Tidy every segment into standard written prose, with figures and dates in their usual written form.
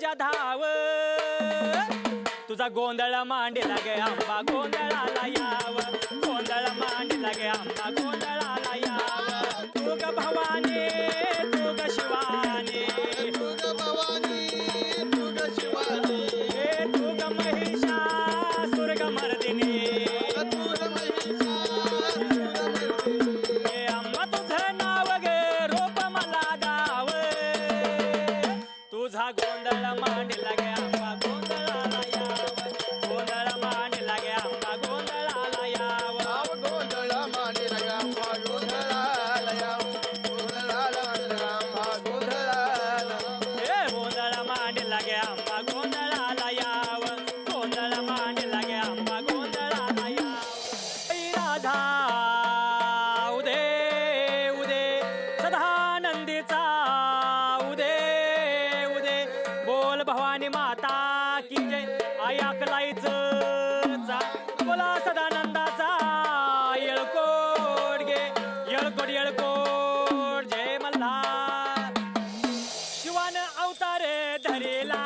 आमच्या धाव तुझा गोंधळ मांडीला गे आंबा गोंधळाला याव गोंधळ मांडीला गे आंबा गोंधळाला याव तू ग भवानी तू ग शिवानी तू ग भवानी तू ग शिवानी तू ग महिषासुर ग मर्दिनी तू ग महिषासुरमर्दिनी आंबा तुझं नाव गे रूप मला गाव तुझा गोंधळ मांडीला गे आंबा गोंधळाला याव गोंधळ मांडीला गे आंबा गोंधळाला याव गोंधळ मांडीला गे आंबा गोंधळाला याव गोंधळाला आंबा गोंधळाला गोंधळ मांडीला गे आंबा गोंधळाला याव गोंधळ मांडीला गे आंबा गोंधळाला याव राधा उदे उदे सदानंदीचा उदे उदे बोल भवानी माता की जय ऐकलायच बोला सदानंदाचा येळकोट गे येळकोट येळकोट जय मल्हार शिवान अवतार धरेला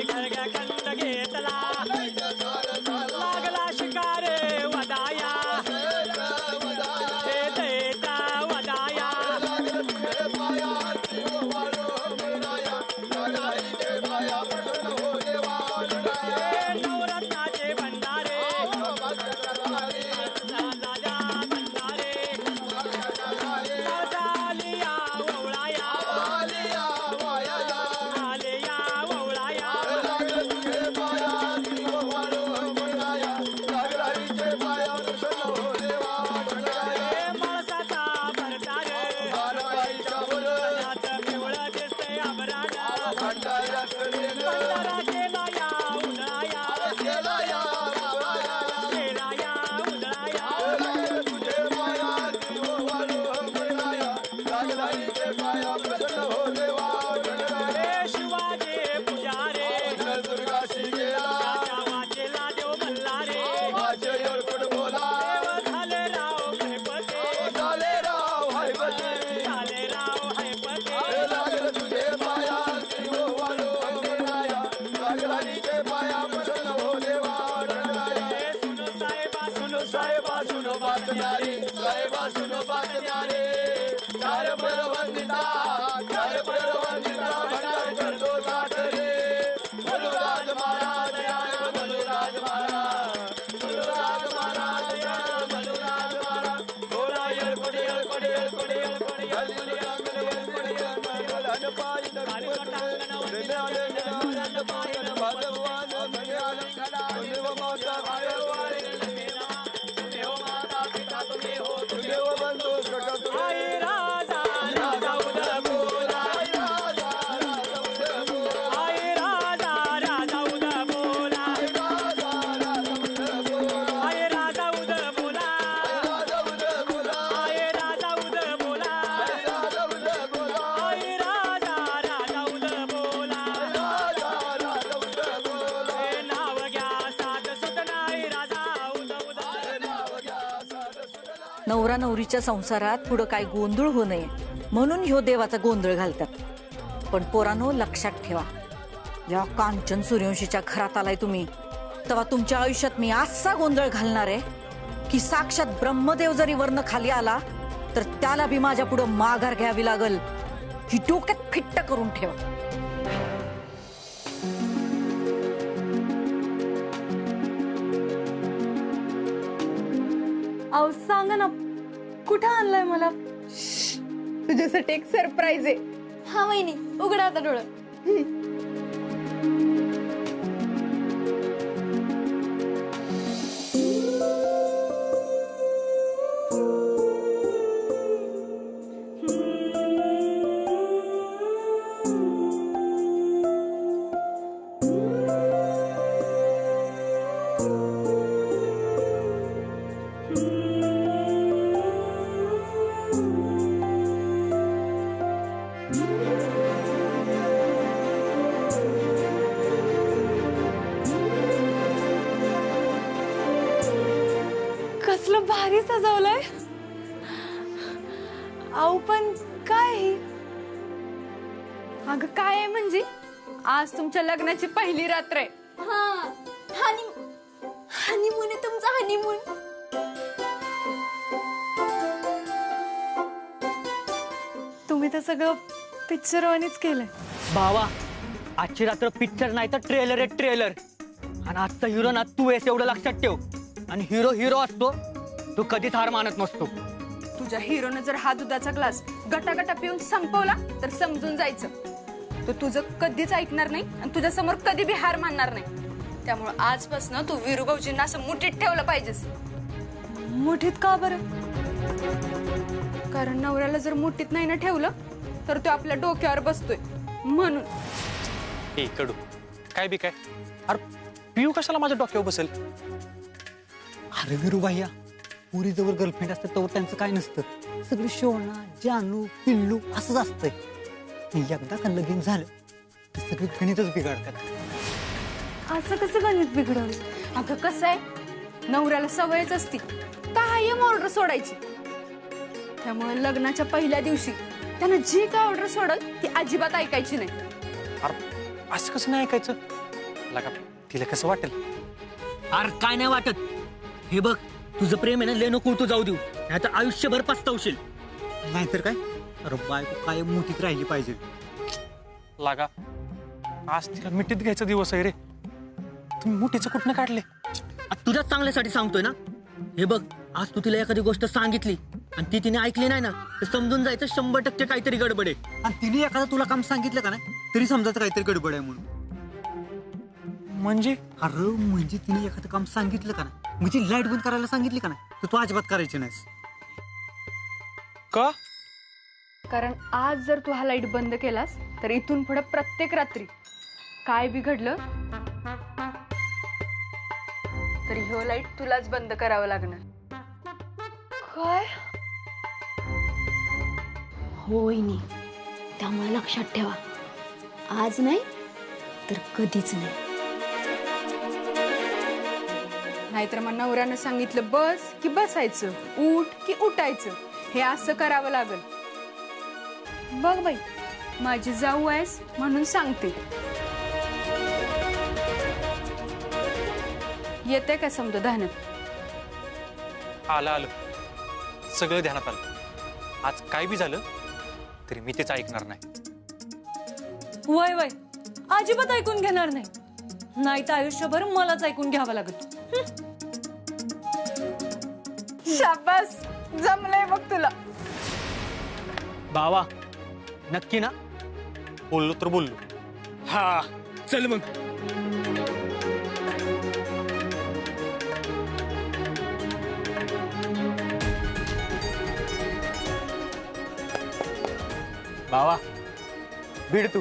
घरग्या कंठ घेतला लागला शिकार वदाया हे देता वदाया नवरत्नाचे भंडारे राजा भंडारे आलिया ववळाया आलिया ववळाया माणसाचा भरतार पिवळं दिसतंय अबराड भंडारा केला या उन्हाळ्या केला या उन्हाळ्या शिवाजी पुजारे राजा वाचेला देव मल्हारे देव झाले राव हैपते झाले राव हैपते सुनो साहेबा सुनो बातम्यारे साहेबा सुनो बातम्यारे चार परवंदिता भंडार करतो ताट रे बलुराज महाराज यार बलुराज महाराज बोला येळकोट आई राजा राजा उदय बोला आई राजा राजा उदय बोला आई राजा उदय बोला आई राजा उदय बोला आई राजा राजा उदय बोला हे नाव घ्या साध सुत नाही राजा उदय नवरा नवरीच्या संसारात पुढं काय गोंधळ होऊ नये म्हणून ह्यो देवाचा गोंधळ घालतात. पण पोरांनो लक्षात ठेवा, जेव्हा कांचन सूर्यवंशीच्या घरात आलाय तुम्ही तेव्हा तुमच्या आयुष्यात मी असा गोंधळ घालणार आहे की साक्षात ब्रह्मदेव जरी वर्ण खाली आला तर त्याला बी माझ्या पुढं माघार घ्यावी लागल. ही डोक्यात फिट्ट करून ठेवा. अहो सांगा ना, कुठं आणलंय मला? तुझ्यासाठी एक सरप्राईज आहे. हा वहिनी, उघडा आता डोळं. कसलं भारी सजवलंय. अहो पण काय? अगं काय आहे म्हणजे आज तुमच्या लग्नाची पहिली रात्र आहे. हा हनीमून आहे तुमचा हनीमून. तुम्ही तर सगळं पिक्चरवानीच केलंय. भावा आजची रात्र पिक्चर नाही तर ट्रेलर आहे ट्रेलर. आणि आजचा हिरो ना तू आहेस एवढं लक्षात ठेव. आणि हिरो हिरो असतो तो कधीच हार मानत नसतो. तुझ्या हिरोनं जर हा दुधाचा ग्लास गटागटा पिऊन संपवला तर समजून जायचं तो तुझं कधीच ऐकणार नाही आणि तुझ्या समोर कधी बी हार मानणार नाही. त्यामुळे आजपासून तू वीरू भाऊजींना असं मुठीत ठेवलं पाहिजेस. मुठीत का बरं? कारण नवऱ्याला जर मुठीत नाही ना ठेवलं तर तो आपल्या डोक्यावर बसतोय म्हणून. ए कडू काय बी काय अरे पिऊ कशाला माझ्या डोक्यावर बसेल. अरे विरू भैया पुरी जवळ गर्लफ्रेंड असते तेव्हा त्यांचं काय नसतं. सगळं शोना जानू पिल्लू असंच असतंय. एकदा का लगीन झालं तर सगळे गणितच बिघडतात. असं कसं गणित बिघडवलं? अगं कसं आहे नवऱ्याला सवयच असती कायम ऑर्डर सोडायची. त्यामुळे लग्नाच्या पहिल्या दिवशी त्यानं जी काय ऑर्डर सोडल ती अजिबात ऐकायची नाही. अरे असं कसं नाही ऐकायचं लगा तिला कसं वाटेल. अरे काय नाही वाटत. हे बघ तुझं प्रेम आहे ना लेनो कुळतू जाऊ देऊ नाही तर आयुष्यभर पस्तावशील. नाहीतर काय अरे बायको कायम मोठीत राहिली पाहिजे. लागा आज तिला मिठीत घ्यायचा दिवस आहे रे. तुम्ही मुठीचं कुठनं काढले. तुझ्याच चांगल्यासाठी सांगतोय ना. हे बघ आज तू तिला एखादी गोष्ट सांगितली आणि ती तिने ऐकली नाही ना तर समजून जायचं 100% काहीतरी गडबड आहे. आणि तिने एखादं तुला काम सांगितलं का नाही तरी समजायचं काहीतरी गडबड आहे म्हणून. म्हणजे अरे म्हणजे तिने एखादं काम सांगितलं का नाही म्हणजे लाईट बंद करायला सांगितली का नाही तर तू अजिबात करायची नाहीस. का कारण आज जर तू हा लाईट बंद केलास तर इथून पुढे प्रत्येक रात्री काय बिघडलं तरी ह्यो लाईट तुलाच बंद करावं लागणार. काय? होय नाही त्यामुळे लक्षात ठेवा आज नाही तर कधीच नाही. नाहीतर मग नवऱ्यानं सांगितलं बस की बसायचं उठ की उठायचं हे असं करावं लागल. बघ बाई माझी जाऊ आहेस म्हणून सांगते. येते का समजा ध्यानात. आलं आलं सगळं ध्यानात आलं. आज काय बी झालं तरी मी तेच ऐकणार नाही. वय वय अजिबात ऐकून घेणार नाही. नाही तर आयुष्यभर मलाच ऐकून घ्यावं लागत. शाबास जमलंय बघ तुला. भावा नक्की ना. बोललो तर बोललो. हा चल मग. भावा भिड तू.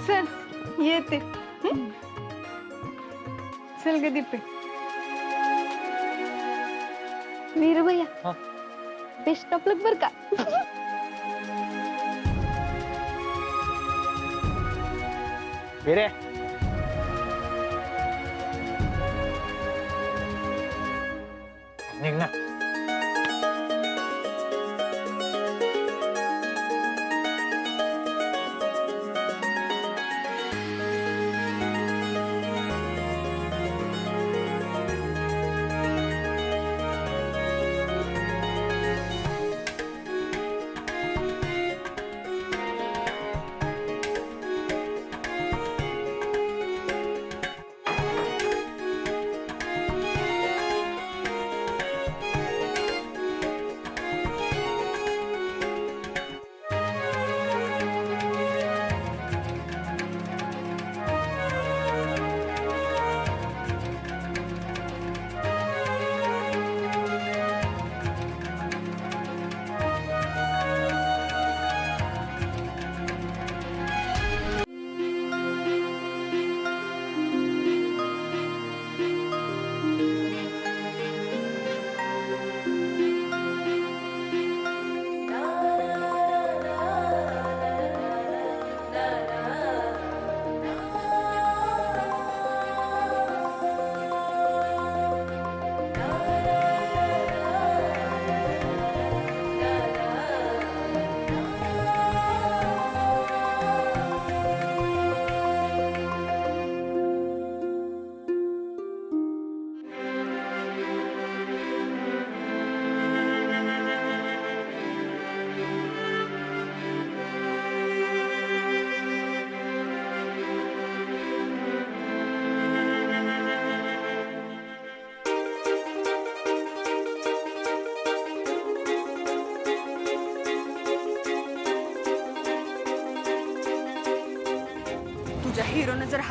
चल येते. चल ग दीपे. वीरू भैया बेस्ट ऑफ लक बर का. रे निघ ना.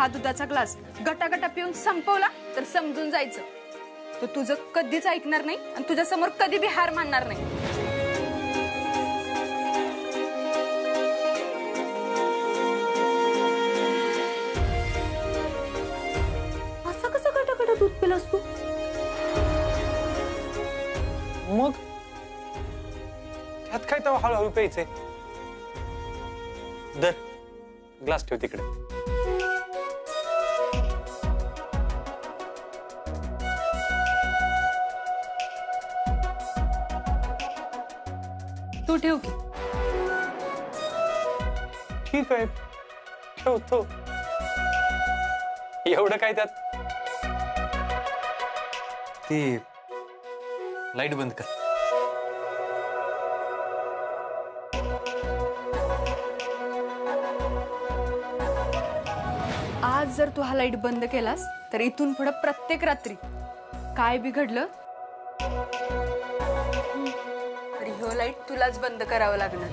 हा दुधाचा ग्लास गटागटा पिऊन संपवला तर समजून जायचं तो तुझं कधीच ऐकणार नाही आणि तुझ्या समोर कधी बी हार मानणार नाही. असं कसं गटागटा दूध पिलास तू? मग त्यात काय तेव्हा हळूहळू प्यायचंय. दर ग्लास ठेव तिकडे. तू ठेव की. ठीक आहे ठेवतो. एवढं काय त्यात. ती लाईट बंद कर. आज जर तू हा लाईट बंद केलास तर इथून पुढे प्रत्येक रात्री काय बिघडलं तरी ह्यो लाईट तुलाच बंद करावं लागणार.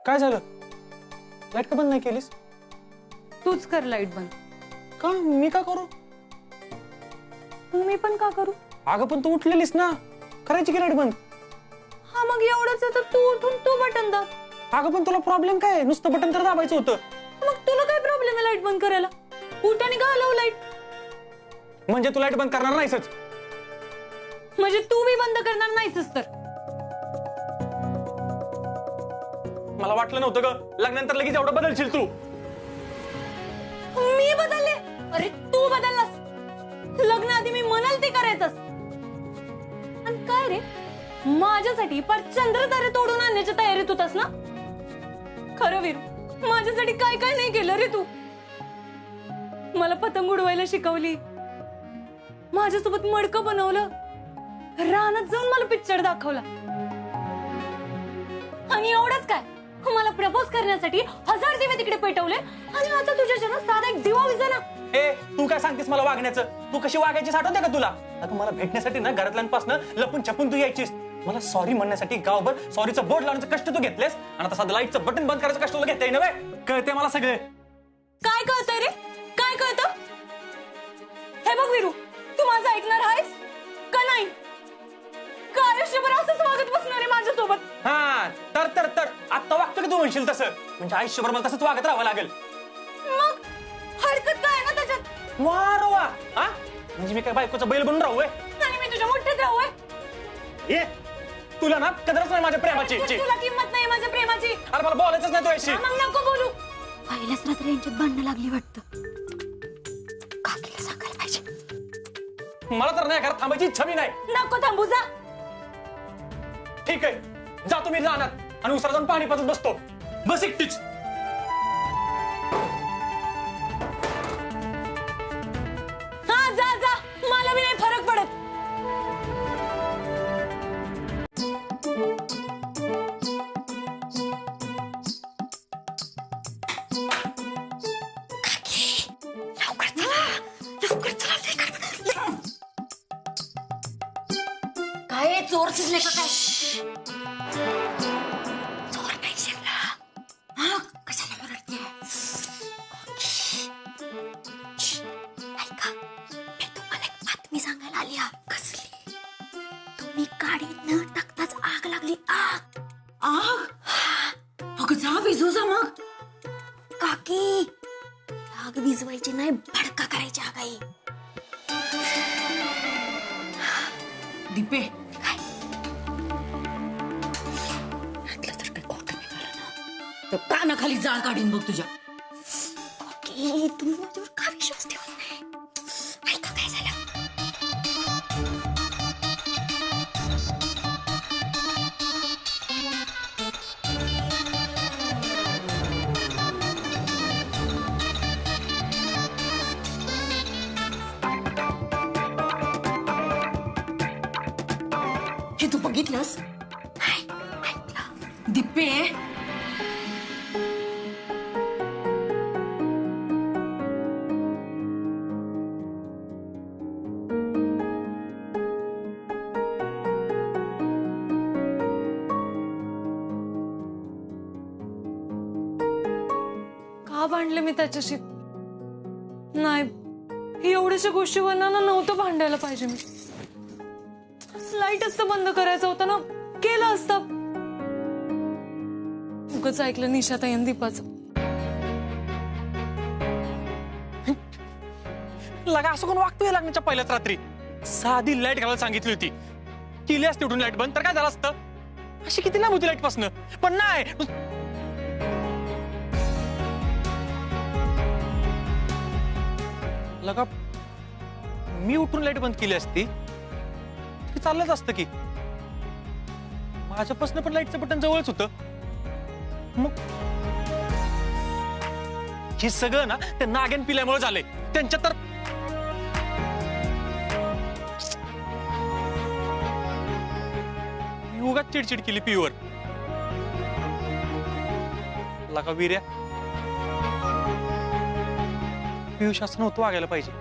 काय झालं. लाईट का बंद नाही केलीस. तूच कर लाईट बंद. का मी का करू. मी पण का करू. अगं पण तू उठलेलीस ना. करायची की लाईट बंद. हा मग एवढंच आहे तर तू उठून तू बटन दाब. अगं पण तुला प्रॉब्लेम काय आहे. नुसतं बटन तर दाबायचं होतं. मग तुला काय प्रॉब्लेम आहे लाईट बंद करायला. उठ आणि घालव लाईट. म्हणजे तू लाईट बंद करणार नाहीसच. म्हणजे तू बी बंद करणार नाहीस तर. मला वाटलं नव्हतं ग लग्नानंतर लगेच एवढं बदलशील तू. मी बदलले. अरे तू बदललास. लग्न आधी मी म्हणाल ते करायचंस. आणि काय रे माझ्यासाठी पर चंद्रतारे तोडून आणण्याच्या तयारीत होतास ना. खरं वीरू माझ्यासाठी काय काय नाही केलं रे तू. मला पतंग उडवायला शिकवली. माझ्यासोबत मडकं बनवलं. रानात जाऊन मला पिक्चर दाखवला. आणि एवढंच काय मला प्रपोज करण्यासाठी 1000 दिवे तिकडे पेटवले. आणि आता तुझ्या जन्मात साधा एक दिवा विझाला. ए तू काय सांगतेस मला वागण्याचं. तू कशी वागायची आठवते का तुला. अगं मला भेटण्यासाठी ना घरातल्यांपासून लपून छपून तू यायचीस. मला सॉरी म्हणण्यासाठी गावभर सॉरीचं बोर्ड लावण्याचं कष्ट तू घेतलेस. आणि आता साधं लाईटचं बटन बंद करायचं कष्ट तुला घेता येईल नव्हे. कळते मला सगळे. काय कळतंय रे. काय कळतं. हे बघ वीरू तू माझं ऐकणार आहेस का नाही. का आयुष्यभर असंच वागत बसणार आहे माझ्यासोबत. हा तर आता वागतो की तू म्हणशील तसं. म्हणजे आयुष्यभर मला तसंच वागत राहावं लागेल. मग हरकत काय आहे ना त्याच्यात. वार वा. हा म्हणजे मी काय बायकोचा बैल बनून राहू. आणि मी तुझ्या मोठ्यात राहू. ये तुला ना कदरच नाही माझ्या प्रेमाची. तुला किंमत नाही माझ्या प्रेमाची. अरे मला बोलायचंच नाही तुझ्याशी. मग नको बोलू. पहिल्याच रात्री यांच्यात भांडणं लागली वाटतं. काकीला सांगायला पाहिजे. मला तर नाही घरात थांबायची इच्छा मी नाही. नको थांबू जा. ठीक आहे जातो मी रानात आणि उसाला जाऊन पाणी पाजत बसतो. बस एकटीच. हा जा जा. मला बी नाही फरक पडत. काय चोर शिजले का काय. चोर नाही शिरला. हा कशाला ओरडते. ऐका मी तुम्हाला एक बातमी सांगायला आली. कसली. तुम्ही गाडी न टाकताच आग लागली. आग. आग. अगं जा विझू जा मग. काकी आग विझवायची नाही भडका करायची आग आहे. दीपे तर कानाखाली जाळ काढीन बघ तुझ्या. ओके तुम्ही माझ्यावर का विश्वास ठेवत नाही. ऐका काय झालं. हे तू बघितलंस. दीपे भांडले मी त्याच्याशी. नाही, ही एवढ्याशा गोष्टीवर नव्हतं भांडायला पाहिजे मी. लाईट असतं बंद करायचं होतं ना, केलं असतं. उगाच ऐकलं निशाताई आणि दीपाचं. लगा असं कोण वागतोय लग्नाच्या पहिल्याच रात्री? साधी लाईट घालायला सांगितली होती, केली असती उठून लाईट बंद तर काय झालं असतं? अशी किती लांब होती लाईट पासन, पण नाही. लगा मी उठून लाईट बंद केली असती तरी चाललंच असतं की. माझ्यापासून पण लाईटचं बटन जवळच होतं. मग हे सगळं ना त्या नागेन पिल्यामुळे झालंय. त्यांच्या तर उगाच चिडचिड केली पियूवर. लगा वीर्या, पियुष असं नव्हतं वागायला पाहिजे.